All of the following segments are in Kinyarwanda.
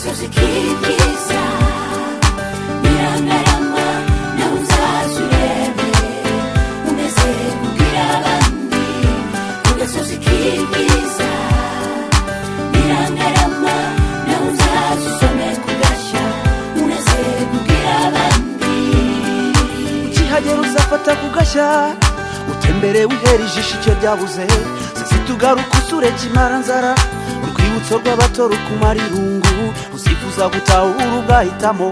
gasozi k'ibyiza birangarama nawe uzaza urebe unezere kubwira abandi ku gasozi k'ibyiza birangarama nawe uzaza usome kugashya unezere kubwira abandi ukihagera uzafata kugashya utembere wihera ijisho icyo ryabuze tugaruka usure kimaranzara urwibutso rw'abato rukumara irungu uzifuza gutahura ugahitamo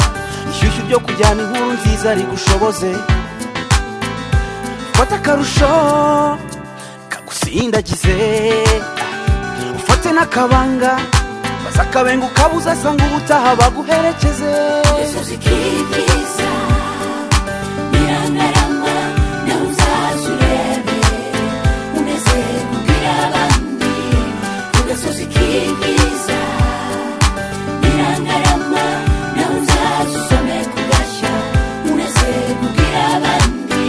ishyushyu ryo kujyana inkuru nziza rigushoboze fata akarusho kagusindagize ufate n'akabanga baza akabenga ukabuza asanga ubutaha baguherekeze gasozi k'ibyiza birangarama nawe uzaza urebe unezere kubwira abandi ku gasozi k'ibyiza birangarama nawe uzaza usome kugashya unezere kubwira abandi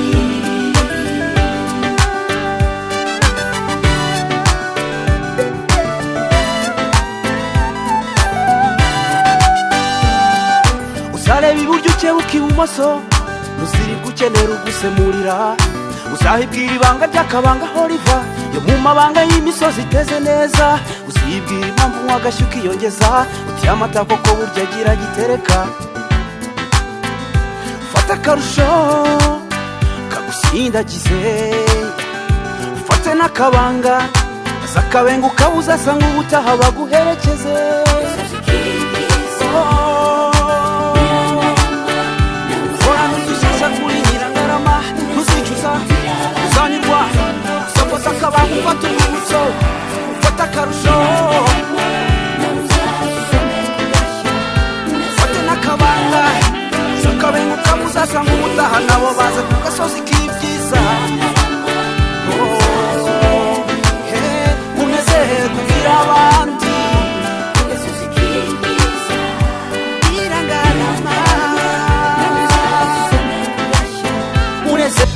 uzareba iburyo ukebuka ibumoso ntuziribwe ukenera ugusemurira uzahibwira ibanga ry'akabanga aho riva yo mu mabanga y'imisozi iteze neza uzibwira impamvu unywa agashya ukiyongeza utiye amata koko burya agira gitereka ufate akarusho kagusindagize ufate n'akabanga aza akabenga ukabuza asanga ubutaha baguherekeze uzanyurwa uzafata akabanga ufata urwibutso ufata akarusho ufate n'akabanga zakabenga ukabuza asanga ubutaha nabo baza ku gasozi k'ibyiza unezere kubwira abandi birangarama unezere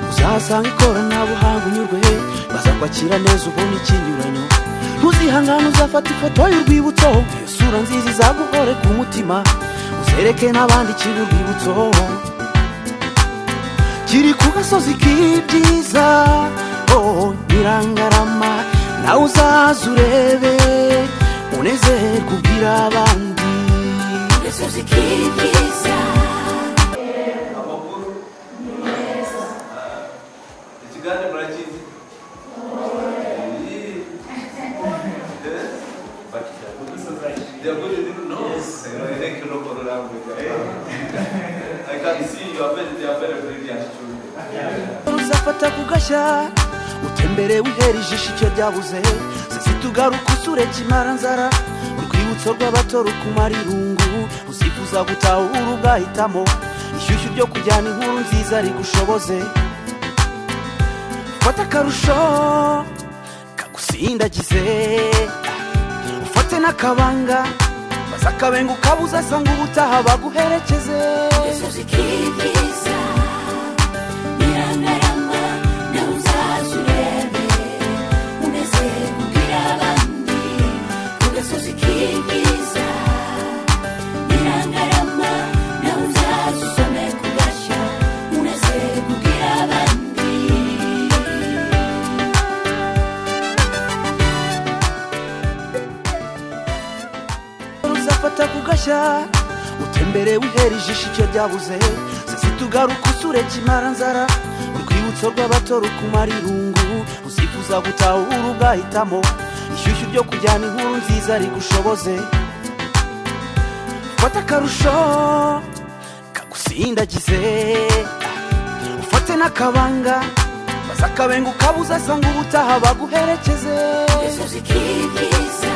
uzahasanga ikoranabuhanga unyurwe baza kwakira neza ubona ikinyuranyo ntuzihangane uzafata ifoto y'urwibutso iyo sura nziza izaguhore ku mutima uzereke n'abandi kiri urwibutso kiri ku gasozi k'ibyiza Birangarama nawe uzaza urebe unezere kubwira abandi gasozi k'ibyiza uzafata kugashya utembere wihera ijisho icyo ryabuze tugaruka usure kimaranzara urwibutso rw'abato rukumara irungu uzifuza gutahura ugahitamo ishyushyu ryo kujyana inkuru nziza rigushoboze fata akarusho kagusindagize ufate n'akabanga baza akabenga ukabuza asanga ubutaha baguherekeze gasozi k'ibyiza birangarama nawe uzaza urebe unezere kubwira abandi ku gasozi k'ibyiza birangarama nawe uzaza usome kugashya unezere kubwira abandi uzafata kugashya utembere wihera ijisho icyo ryabuze tugaruka usure kimaranzara urwibutso rw'abato rukumara irungu uzifuza gutahura ugahitamo ishyushyu ryo kujyana inkuru nziza rigushoboze fata akarusho kagusindagize ufate n'akabanga baza akabenga ukabuza asanga ubutaha baguherekeze gasozi k'ibyiza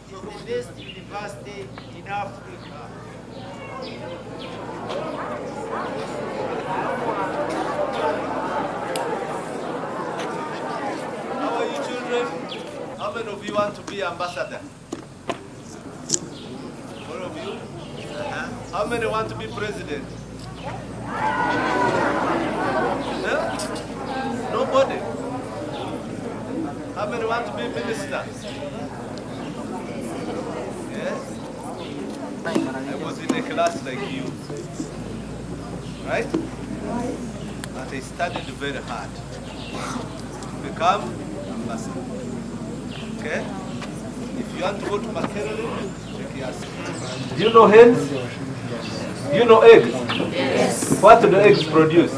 from the best university in Africa. How are you children? How many of you want to be ambassador? All of you? How many want to be president? Huh? Nobody? How many want to be minister? Yes? I was in a class like you. Right? But I studied very hard to become ambassador. Okay? If you want to go to Makerere, check your ass. Do you know hens? Do you know eggs? Yes. What do the eggs produce?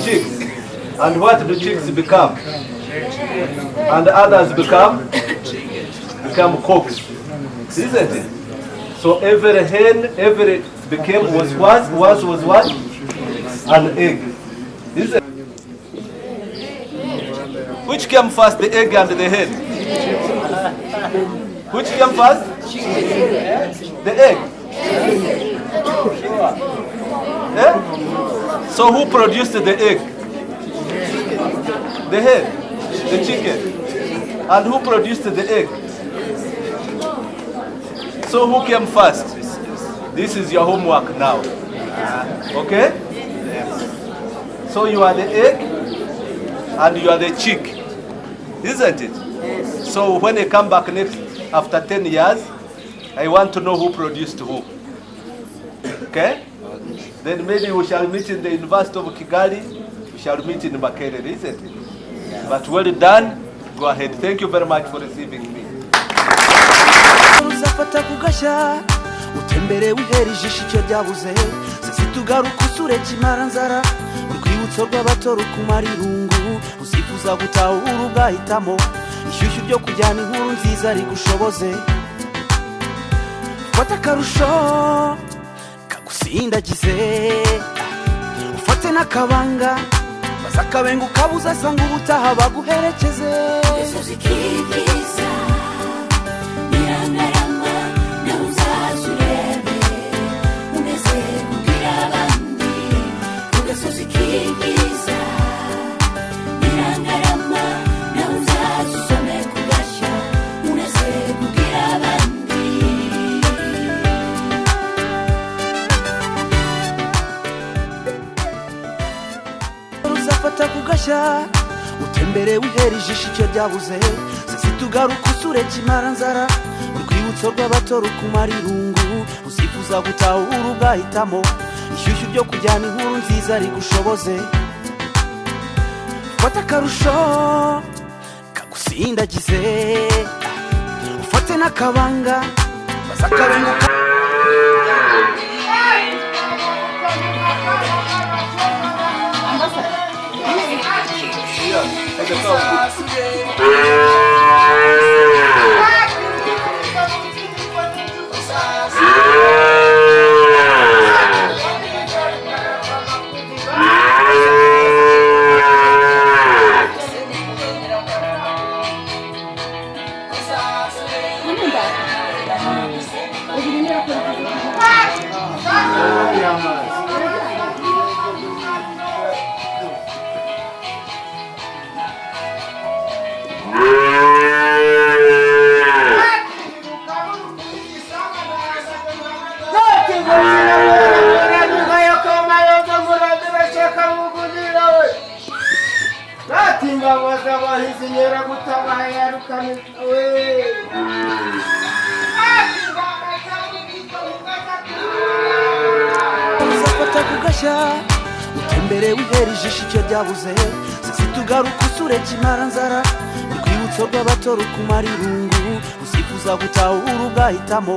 Chicks. And what do chicks become? And others become cocks. Isn't it? So every hen, every became was what? An egg. Isn't it? Which came first, the egg and the hen? Which came first? The egg. Eh? So who produced the egg? The hen, the chicken. And who produced the egg? So who came first? This is your homework now. Okay? So you are the egg and you are the chick. Isn't it? So when I come back next after 10 years, I want to know who produced who. Okay? Then maybe we shall meet in the University of Kigali. We shall meet in Makerere, isn't it? But well done. Go ahead. Thank you very much for receiving me. uzafata kugashya utembere wihera ijisho icyo ryabuze sasitugaruka usure kimara nzara urwibutso rw'abato rukumara irungu uzifuza gutahura ugahitamo ishyushyu ryo kujyana inkuru nziza rigushoboze fata akarusho kagusindagize ufate n'akabanga baza akabenga ukabuza asanga ubutaha baguherekeze Yesu zikibyiza nirangarama nawe uzazurebe unezerwe ubwira abandi ugasoza ikibyiza nirangarama nawe uzazusome kugashya unezerwe ubwira abandi uzafata kugashya utembere wihera ijisho icyo ryabuze sasitugaruka usure kimara nzara urwibutso rw'abato rukumara irungu uzifuza gutahura ugahitamo ishyushyu ryo kujyana inkuru nziza rigushoboze fata akarusho kagusindagize ufate n'akabanga baza akabenga uzafata kugashya utembere wihera ijisho icyo ryabuze sasitugaruka usure kimara nzara urwibutso rw'abato rukumara irungu uzifuza gutahura ugahitamo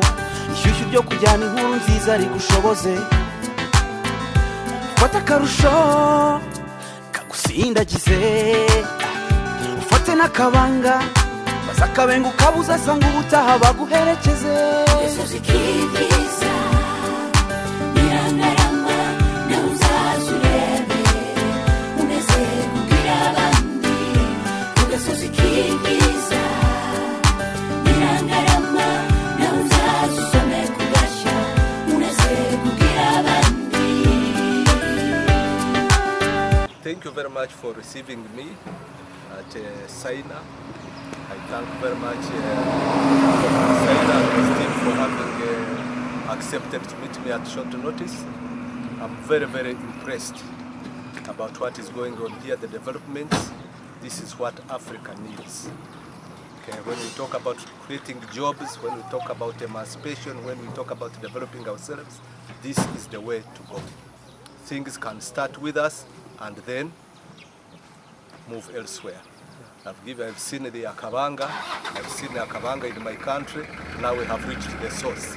ishyushyu ryo kujyana inkuru nziza rigushoboze fata akarusho kagusindagize ufate n'akabanga baza akabenga ukabuza asanga ubutaha baguherekeze Yesu zikibyiza nirangarama nawe uzazurebe unezerwe ubwira abandi ugasoza ikibyiza you very much for receiving me at Saina. I thank very much Saina and his team for having accepted to meet me at short notice. I'm very, very impressed about what is going on here, the developments. This is what Africa needs. Okay, when we talk about creating jobs, when we talk about emancipation, when we talk about developing ourselves, this is the way to go. Things can start with us and then move elsewhere. I've seen the Akabanga, I've seen the Akabanga in my country, now we have reached the source.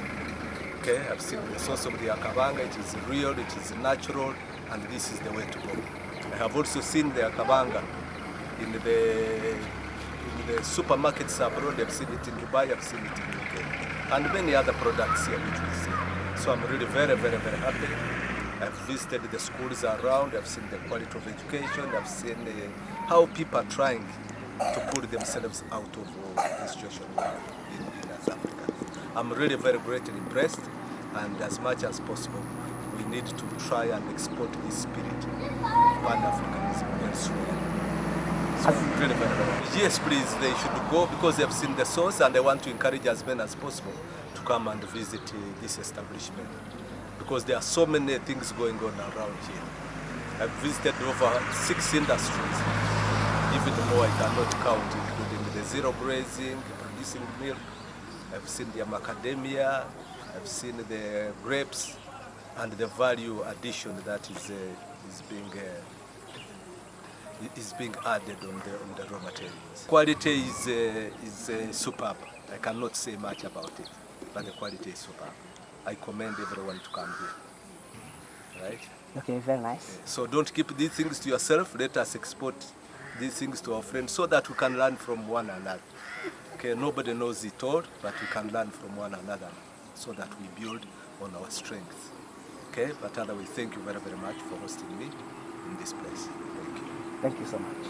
Okay, I've seen the source of the Akabanga, it is real, it is natural, and this is the way to go. I have also seen the Akabanga in the supermarkets abroad. I've seen it in Dubai, I've seen it in UK, and many other products here which we see. So I'm really very, very, very happy. I've visited the schools around, I've seen the quality of education, I've seen how people are trying to pull themselves out of the situation in South Africa. I'm really very greatly impressed, and as much as possible, we need to try and export this spirit of Pan-Africanism elsewhere. So really very. Yes, please, they should go because they have seen the source, and I want to encourage as many as possible to come and visit this establishment because there are so many things going on around here. I've visited over 6 industries, even more I cannot count, including the zero grazing, producing milk. I've seen the macadamia, I've seen the grapes, and the value addition that is being added on the raw materials. Quality is superb. I cannot say much about it, but the quality is superb. I commend everyone to come here. Right? Okay, very nice. So don't keep these things to yourself. Let us export these things to our friends so that we can learn from one another. Okay, nobody knows it all, but we can learn from one another so that we build on our strengths. Okay, but otherwise, thank you very, very much for hosting me in this place. Thank you. Thank you so much.